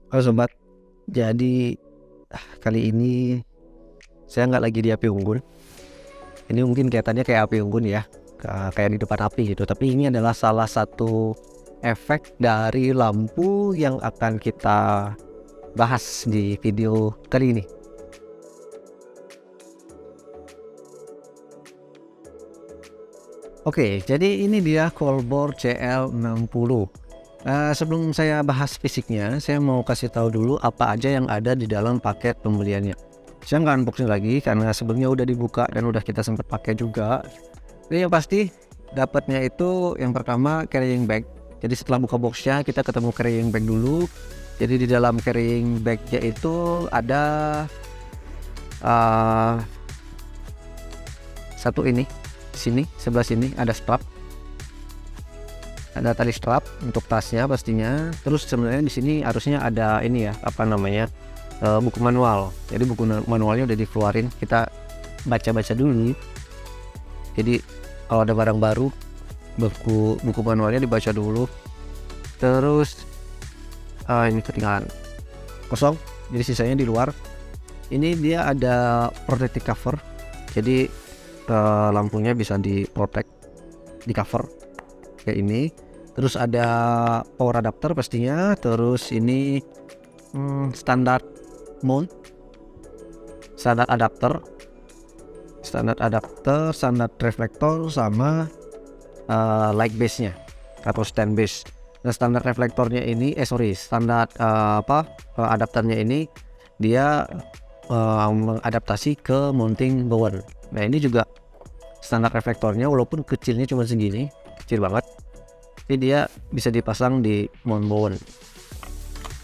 Halo sobat, jadi kali ini saya nggak lagi di api unggun. Ini mungkin kelihatannya kayak api unggun ya, kayak di depan api gitu. Tapi ini adalah salah satu efek dari lampu yang akan kita bahas di video kali ini. Oke, jadi ini dia Colbor CL60. Sebelum saya bahas fisiknya, saya mau kasih tahu dulu apa aja yang ada di dalam paket pembeliannya. Saya nggak unboxing lagi karena sebelumnya udah dibuka dan udah kita sempat pakai juga. Jadi yang pasti dapatnya itu yang pertama carrying bag. Jadi setelah buka boxnya kita ketemu carrying bag dulu. Jadi di dalam carrying bagnya itu ada uh, satu ini, sini sebelah sini ada strap. Ada tali strap untuk tasnya pastinya. Terus sebenarnya di sini harusnya ada ini ya, apa namanya, buku manual. Jadi buku manualnya udah dikeluarin, kita baca-baca dulu. Jadi kalau ada barang baru, buku manualnya dibaca dulu. Terus ini ketinggalan kosong, jadi sisanya di luar. Ini dia ada protective cover, jadi lampunya bisa di protect, di cover kayak ini. Terus ada power adapter pastinya. Terus ini standar mount, standar adapter, standar reflektor sama light base nya atau stand base. Nah, standar reflektornya ini standar adapternya ini dia mengadaptasi ke mounting bowen. Nah, ini juga standar reflektornya walaupun kecilnya cuma segini, kecil banget, jadi dia bisa dipasang di mount bowen.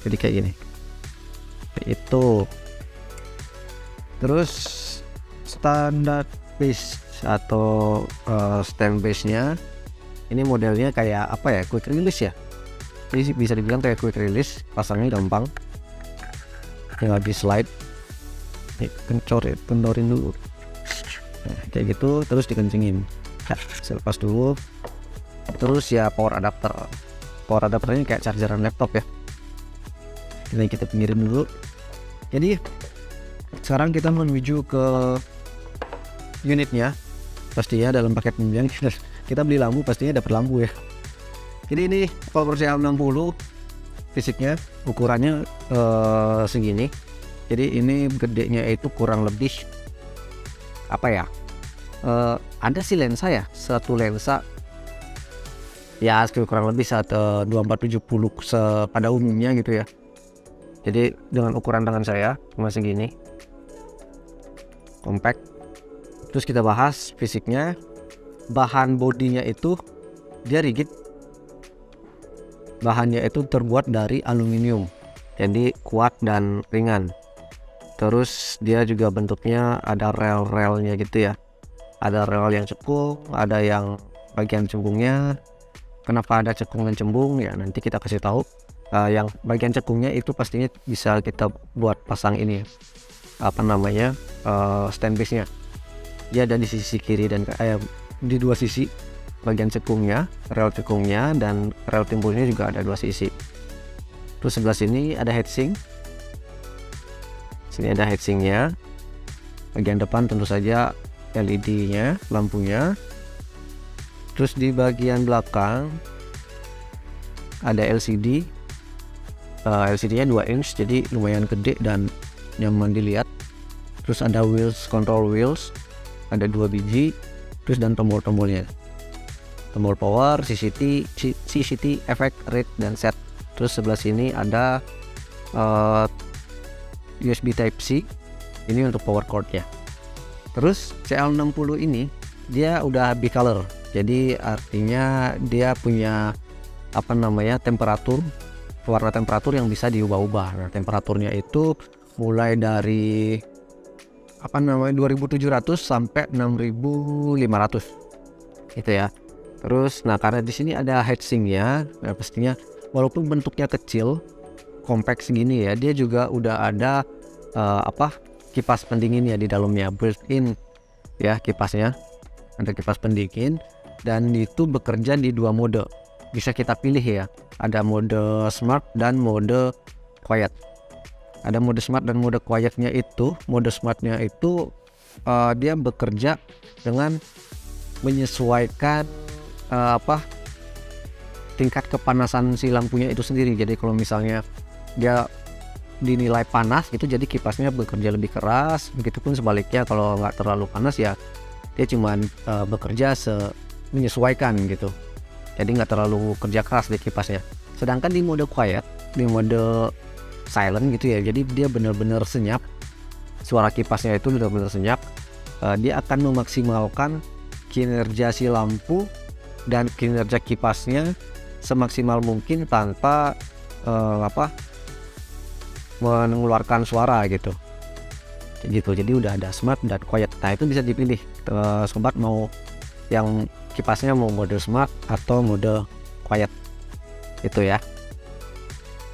Jadi kayak gini, kayak itu. Terus standar base atau stand base nya ini modelnya kayak apa ya, quick release ya. Jadi bisa dibilang kayak quick release, pasangnya gampang, tinggal di slide, kendorin dulu. Nah, kayak gitu, terus dikencengin. Nah, saya lepas dulu. Terus ya power adapternya kayak chargeran laptop ya. Ini kita pinggirin dulu. Jadi sekarang kita menuju ke unitnya. Pastinya dalam paket pembelian kita beli lampu, pastinya dapat lampu ya. Jadi ini Colbor CL60, fisiknya ukurannya segini. Jadi ini gedenya itu kurang lebih apa ya, ada sih lensa ya, satu lensa ya kurang lebih 2470 pada umumnya gitu ya. Jadi dengan ukuran tangan saya cuma segini, compact. Terus kita bahas fisiknya. Bahan bodinya itu dia rigid, bahannya itu terbuat dari aluminium, jadi kuat dan ringan. Terus dia juga bentuknya ada rel-relnya gitu ya, ada rel yang cekung, ada yang bagian cembungnya. Kenapa ada cekung dan cembung ya, nanti kita kasih tahu. Yang bagian cekungnya itu pastinya bisa kita buat pasang ini, apa namanya, stand base nya. Dia ada di sisi kiri dan di dua sisi, bagian cekungnya, rel cekungnya, dan rel timbulnya juga ada dua sisi. Terus sebelah sini ada heatsink. Sini ada heatsinknya. Bagian depan tentu saja LED-nya, lampunya. Terus di bagian belakang ada LCD. LCD-nya 2 inch, jadi lumayan gede dan nyaman dilihat. Terus ada control wheels, ada 2 biji. Terus dan tombol-tombolnya, tombol power, CCT, effect, read, dan set. Terus sebelah sini ada USB Type-C, ini untuk power cord-nya. Terus CL60 ini dia udah bicolor, jadi artinya dia punya apa namanya, warna temperatur yang bisa diubah-ubah. Nah, temperaturnya itu mulai dari 2700 sampai 6500 gitu ya. Terus karena di sini ada heatsinknya, nah pastinya walaupun bentuknya kecil, compact segini ya, dia juga udah ada kipas pendingin ya di dalamnya, built-in ya kipasnya. Ada kipas pendingin dan itu bekerja di 2 mode. Bisa kita pilih ya, ada mode smart dan mode quiet. Ada mode smart dan mode quietnya itu. Mode smartnya itu dia bekerja dengan menyesuaikan tingkat kepanasan si lampunya itu sendiri. Jadi kalau misalnya dia dinilai panas itu, jadi kipasnya bekerja lebih keras. Begitupun sebaliknya, kalau nggak terlalu panas ya dia cuman bekerja menyesuaikan gitu. Jadi nggak terlalu kerja keras di kipasnya. Sedangkan di mode quiet, di mode silent gitu ya, jadi dia benar-benar senyap. Suara kipasnya itu benar-benar senyap. Dia akan memaksimalkan kinerja si lampu dan kinerja kipasnya semaksimal mungkin tanpa mengeluarkan suara gitu. Jadi udah ada smart dan quiet. Nah itu bisa dipilih sobat mau yang kipasnya mau mode smart atau mode quiet itu ya.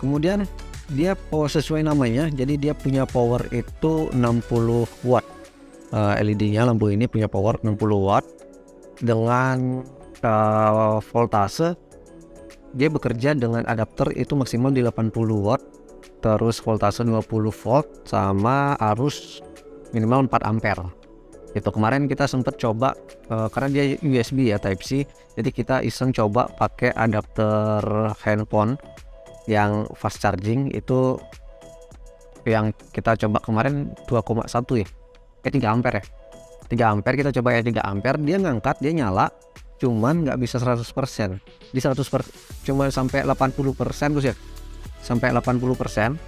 Kemudian dia power sesuai namanya, jadi dia punya power itu 60 watt. LED-nya lampu ini punya power 60 watt dengan voltase. Dia bekerja dengan adapter itu maksimal di 80 watt, terus voltase 20 volt sama arus minimal 4 ampere. Itu kemarin kita sempat coba karena dia USB ya, Type C, jadi kita iseng coba pakai adapter handphone yang fast charging. Itu yang kita coba kemarin 2,1 ya, 3 ampere ya, 3 ampere kita coba ya, 3 ampere. Dia ngangkat, dia nyala, cuman nggak bisa 100%. Di 100% cuma sampai 80% terus ya, sampai 80%.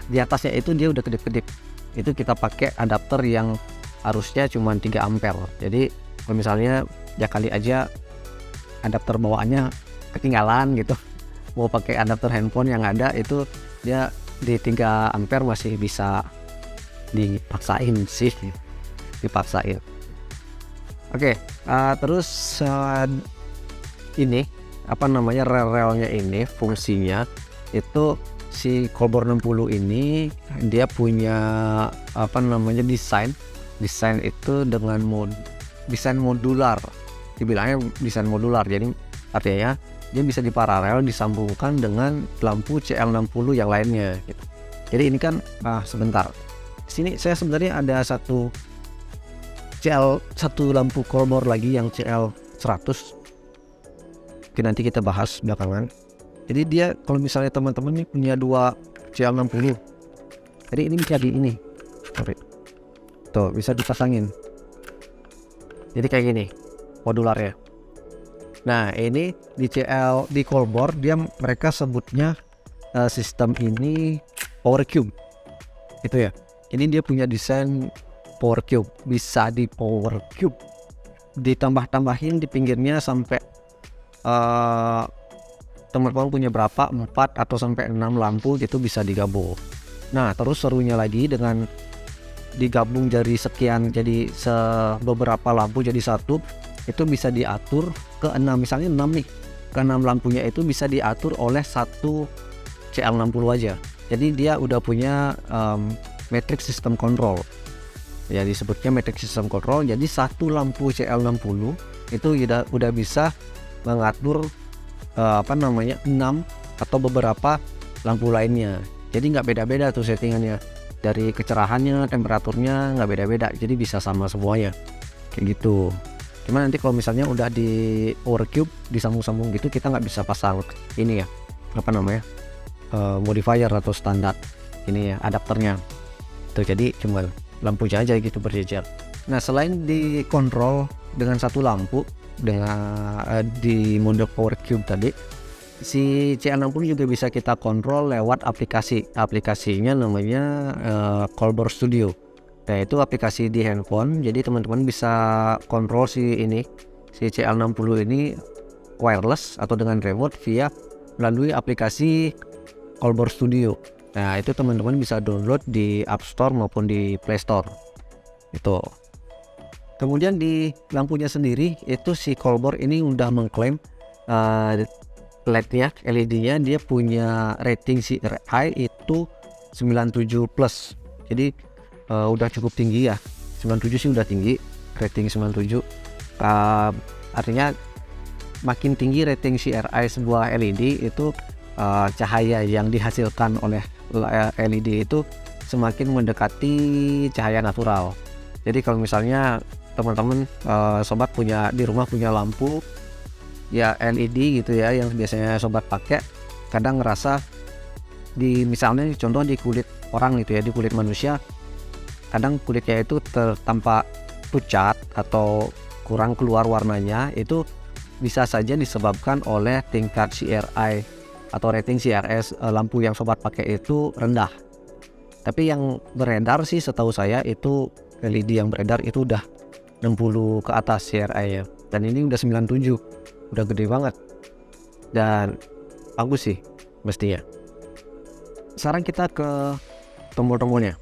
Di atasnya itu dia udah kedip-kedip. Itu kita pakai adapter yang arusnya cuma 3 ampere. Jadi kalau misalnya ya kali aja adapter bawaannya ketinggalan gitu, mau pakai adapter handphone yang ada itu, dia di 3 ampere masih bisa dipaksain sih, dipaksain. Oke, terus ini rel-relnya ini fungsinya itu si Colbor 60 ini dia punya desain itu dengan desain modular. Dibilangnya desain modular, jadi artinya dia bisa diparalel disambungkan dengan lampu CL60 yang lainnya gitu. Jadi ini kan sebentar, sini saya sebenarnya ada satu lampu Colbor lagi yang CL100. Oke, nanti kita bahas belakangan. Jadi dia kalau misalnya teman-teman nih punya 2 CL60, jadi ini bisa tuh bisa dipasangin. Jadi kayak gini modularnya. Nah ini di Colbor mereka sebutnya sistem ini Power Cube itu ya. Ini dia punya desain Power Cube, bisa di Power Cube ditambah-tambahin di pinggirnya sampai teman-teman punya berapa, 4 atau sampai 6 lampu gitu bisa digabung. Nah terus serunya lagi dengan digabung dari sekian, jadi beberapa lampu jadi satu, itu bisa diatur ke 6, misalnya 6 nih, ke 6 lampunya itu bisa diatur oleh satu CL60 aja. Jadi dia udah punya matrix system control ya, disebutnya matrix system control. Jadi satu lampu CL60 itu udah bisa mengatur 6 atau beberapa lampu lainnya. Jadi nggak beda-beda tuh settingannya, dari kecerahannya, temperaturnya nggak beda-beda, jadi bisa sama semuanya kayak gitu. Cuman nanti kalau misalnya udah di Power Cube disambung-sambung gitu, kita nggak bisa pasang ini ya, modifier atau standar ini ya, adapternya tuh. Jadi cuma lampunya aja gitu berjejer. Nah selain dikontrol dengan satu lampu dengan di mode Power Cube tadi, si CL60 juga bisa kita kontrol lewat aplikasinya namanya Colbor Studio. Nah itu aplikasi di handphone, jadi teman-teman bisa kontrol si CL60 ini wireless atau dengan remote melalui aplikasi Colbor Studio. Nah itu teman-teman bisa download di App Store maupun di Play Store itu. Kemudian di lampunya sendiri itu si Colbor ini udah mengklaim LED-nya dia punya rating CRI itu 97+. Jadi udah cukup tinggi ya, 97 sih udah tinggi, rating 97. Artinya makin tinggi rating CRI sebuah LED itu cahaya yang dihasilkan oleh LED itu semakin mendekati cahaya natural. Jadi kalau misalnya teman-teman sobat punya di rumah punya lampu ya LED gitu ya yang biasanya sobat pakai, kadang ngerasa di misalnya contoh di kulit orang gitu ya, di kulit manusia kadang kulitnya itu tampak pucat atau kurang keluar warnanya, itu bisa saja disebabkan oleh tingkat CRI atau rating CRS lampu yang sobat pakai itu rendah. Tapi yang beredar sih setahu saya itu LED yang beredar itu udah 60 ke atas CRI ya, dan ini udah 97, udah gede banget dan bagus sih mestinya. Sekarang kita ke tombol-tombolnya.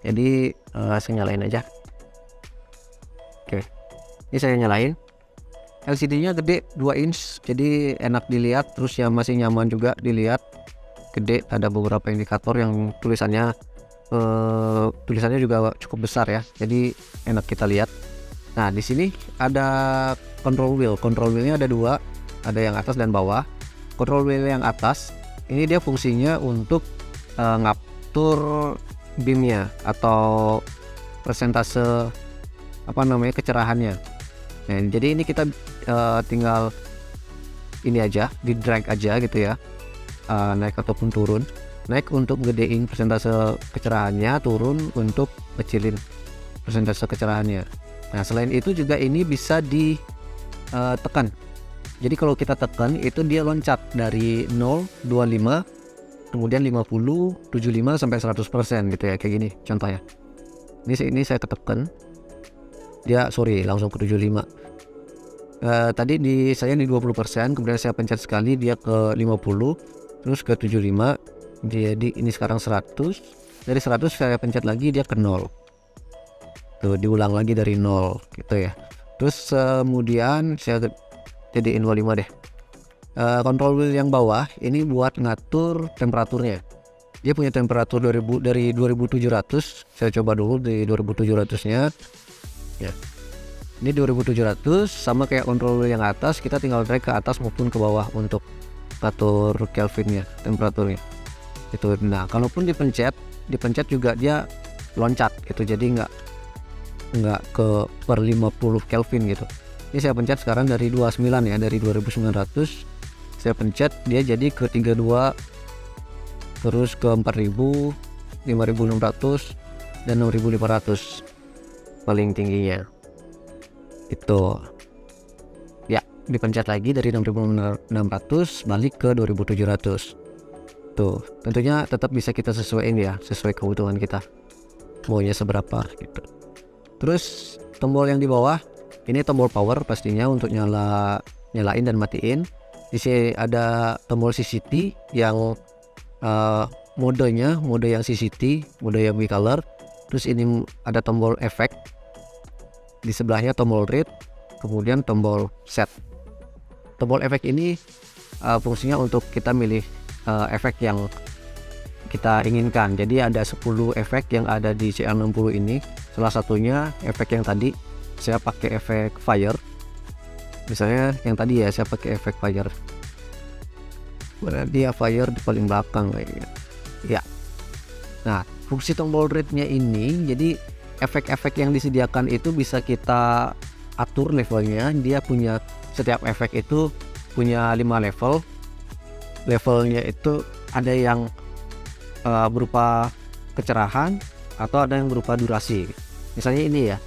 Jadi saya nyalain aja. Oke, ini saya nyalain. LCD-nya gede 2 inch, jadi enak dilihat, terus ya masih nyaman juga dilihat. Gede, ada beberapa indikator yang tulisannya juga cukup besar ya, jadi enak kita lihat. Nah di sini ada control wheel. Control wheelnya ada 2, ada yang atas dan bawah. Control wheel yang atas ini dia fungsinya untuk ngatur beamnya atau persentase kecerahannya. Nah, jadi ini kita tinggal ini aja, di drag aja gitu ya, naik ataupun turun. Naik untuk gedein persentase kecerahannya, turun untuk kecilin persentase kecerahannya. Nah selain itu juga ini bisa ditekan. Jadi kalau kita tekan itu dia loncat dari 0, 25, kemudian 50, 75 sampai 100% gitu ya, kayak gini contohnya. Ini saya tekan, dia langsung ke 75. Tadi saya di 20%, kemudian saya pencet sekali dia ke 50, terus ke 75. Jadi ini sekarang 100. Dari 100 saya pencet lagi dia ke 0. Tuh diulang lagi dari 0 gitu ya. Terus kemudian saya jadiin 25 deh. Control wheel yang bawah ini buat ngatur temperaturnya. Dia punya temperatur dari 2700. Saya coba dulu di 2700-nya. Ya. Ini 2700 sama kayak control wheel yang atas, kita tinggal drag ke atas maupun ke bawah untuk atur Kelvinnya, temperaturnya. Itu. Nah, kalaupun dipencet juga dia loncat gitu. Jadi nggak ke per 50 Kelvin gitu. Ini saya pencet sekarang dari 29 ya, dari 2900 saya pencet dia jadi ke 32, terus ke 4000, 5600 dan 6500 paling tingginya. Itu ya, dipencet lagi dari 6600 balik ke 2700. Tuh, tentunya tetap bisa kita sesuaiin ya, sesuai kebutuhan kita maunya seberapa gitu. Terus tombol yang di bawah ini tombol power pastinya untuk nyalain dan matiin. Di sini ada tombol CCT yang mode yang CCT, mode yang bicolor. Terus ini ada tombol efek, di sebelahnya tombol read, kemudian tombol set. Tombol efek ini fungsinya untuk kita milih efek yang kita inginkan. Jadi ada 10 efek yang ada di CR60 ini. Salah satunya efek yang tadi saya pakai efek fire. Misalnya yang tadi ya saya pakai efek fire. Dia fire di paling belakang kayaknya. Ya. Nah, fungsi tombol read-nya ini, jadi efek-efek yang disediakan itu bisa kita atur levelnya. Dia punya, setiap efek itu punya 5 level. Levelnya itu ada yang berupa kecerahan atau ada yang berupa durasi. Misalnya ini ya,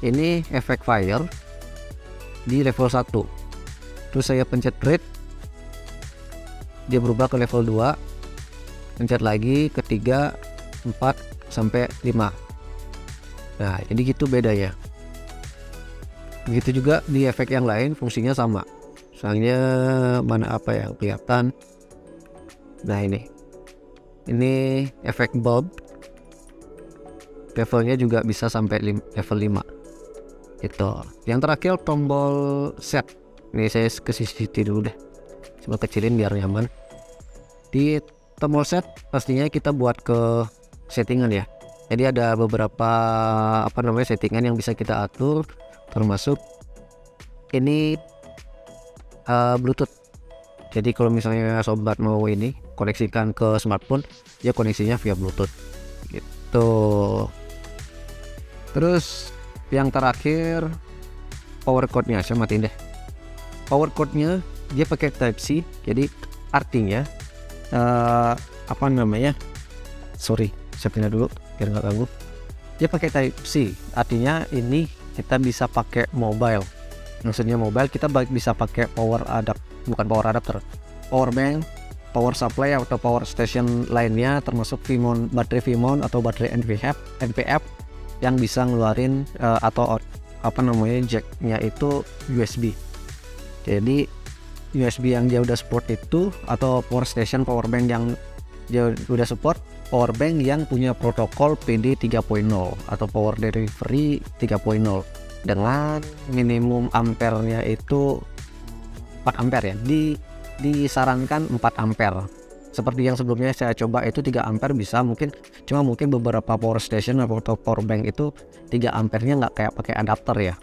ini efek fire di level 1. Terus saya pencet read, dia berubah ke level 2. Pencet lagi ke 3, 4 sampai 5. Nah, jadi gitu bedanya. Begitu juga di efek yang lain fungsinya sama. Misalnya mana apa yang kelihatan. Nah, ini efek bulb, levelnya juga bisa sampai level 5. Itu. Yang terakhir tombol set. Ini saya ke CCT dulu deh, coba kecilin biar nyaman. Di tombol set pastinya kita buat ke settingan ya. Jadi ada beberapa settingan yang bisa kita atur, termasuk ini Bluetooth. Jadi kalau misalnya sobat mau ini koneksikan ke smartphone, dia koneksinya via Bluetooth gitu. Terus yang terakhir power cord-nya, saya matiin deh. Power cord-nya dia pakai Type C, jadi artinya sorry, saya pindah dulu biar nggak ganggu. Dia pakai Type C, artinya ini kita bisa pakai mobile. Maksudnya mobile kita bisa pakai power adapter, power bank, power supply atau power station lainnya, termasuk baterai VMON atau baterai NPF yang bisa ngeluarin jacknya itu USB. Jadi USB yang dia udah support itu, atau power station, power bank yang dia udah support, power bank yang punya protokol PD 3.0 atau power delivery 3.0 dengan minimum ampernya itu 4 ampere ya. Disarankan 4 ampere. Seperti yang sebelumnya saya coba itu 3 ampere bisa, mungkin beberapa power station atau power bank itu 3 ampernya nggak kayak pakai adapter ya.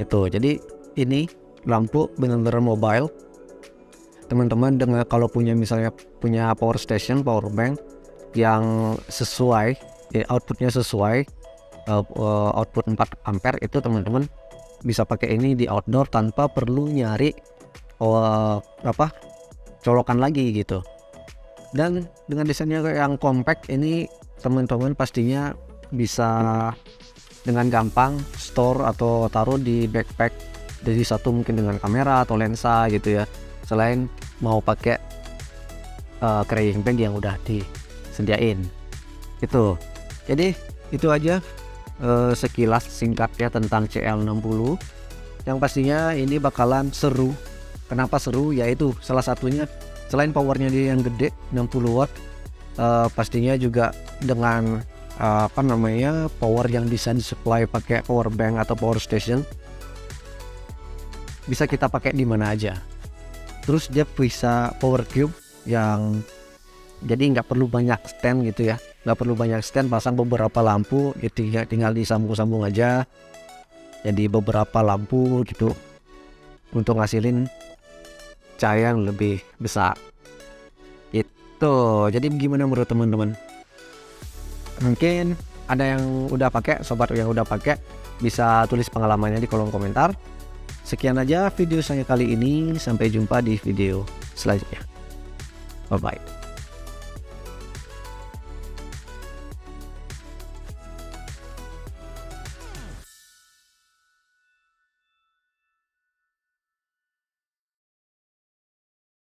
Itu. Jadi ini lampu benar-benar mobile. Teman-teman kalau misalnya punya power station, power bank yang sesuai, outputnya sesuai output 4 ampere, itu teman-teman bisa pakai ini di outdoor tanpa perlu nyari colokan lagi gitu. Dan dengan desainnya yang compact ini, teman-teman pastinya bisa dengan gampang store atau taruh di backpack. Jadi satu mungkin dengan kamera atau lensa gitu ya, selain mau pakai carrying bag yang udah disediain itu. Jadi itu aja sekilas singkatnya tentang CL60, yang pastinya ini bakalan seru. Kenapa seru? Yaitu salah satunya selain powernya dia yang gede 60 watt, pastinya juga dengan power yang bisa disupply pakai power bank atau power station, bisa kita pakai di mana aja. Terus dia bisa power cube yang jadi nggak perlu banyak stand gitu ya, nggak perlu banyak stand, pasang beberapa lampu gitu ya, tinggal disambung-sambung aja jadi beberapa lampu gitu untuk ngasilin cahaya yang lebih besar itu. Jadi gimana menurut teman-teman? Mungkin ada yang udah pakai, sobat yang udah pakai bisa tulis pengalamannya di kolom komentar. Sekian aja video saya kali ini, sampai jumpa di video selanjutnya. Bye bye.